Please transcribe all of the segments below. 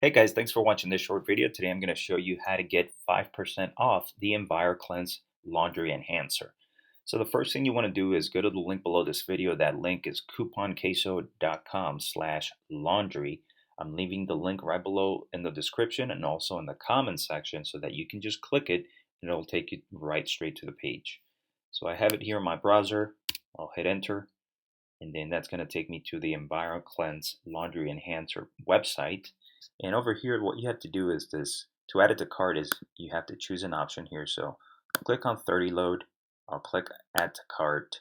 Hey guys, thanks for watching this short video. Today I'm going to show you how to get 5% off the EnviroKlenz Laundry Enhancer. So the first thing you want to do is go to the link below this video. That link is couponqueso.com/laundry. I'm leaving the link right below in the description and also in the comments section so that you can just click it and it'll take you right straight to the page. So I have it here in my browser. I'll hit enter and then that's going to take me to the EnviroKlenz Laundry Enhancer website. And over here, what you have to do is this. To add it to cart is you have to choose an option here. So click on 30 load. I'll click add to cart.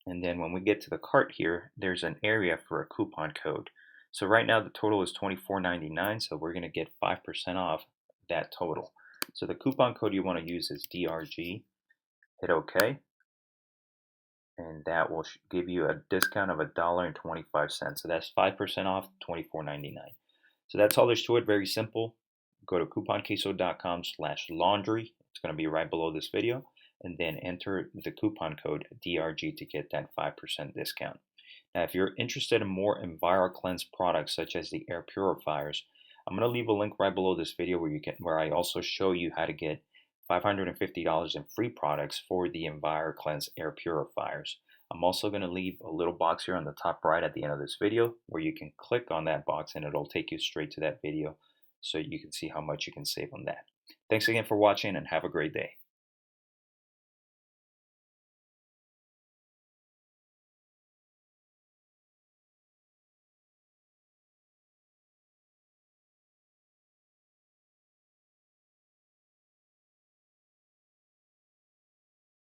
And then when we get to the cart here, there's an area for a coupon code. So right now the total is $24.99. So we're going to get 5% off that total. So the coupon code you want to use is DRG. Hit OK. And that will give you a discount of $1.25. So that's 5% off, $24.99. So that's all there's to it. Very simple. Go to couponqueso.com/laundry. It's going to be right below this video. And then enter the coupon code DRG to get that 5% discount. Now, if you're interested in more EnviroKlenz products such as the air purifiers, I'm going to leave a link right below this video where I also show you how to get $550 in free products for the EnviroKlenz air purifiers. I'm also going to leave a little box here on the top right at the end of this video where you can click on that box and it'll take you straight to that video so you can see how much you can save on that. Thanks again for watching and have a great day.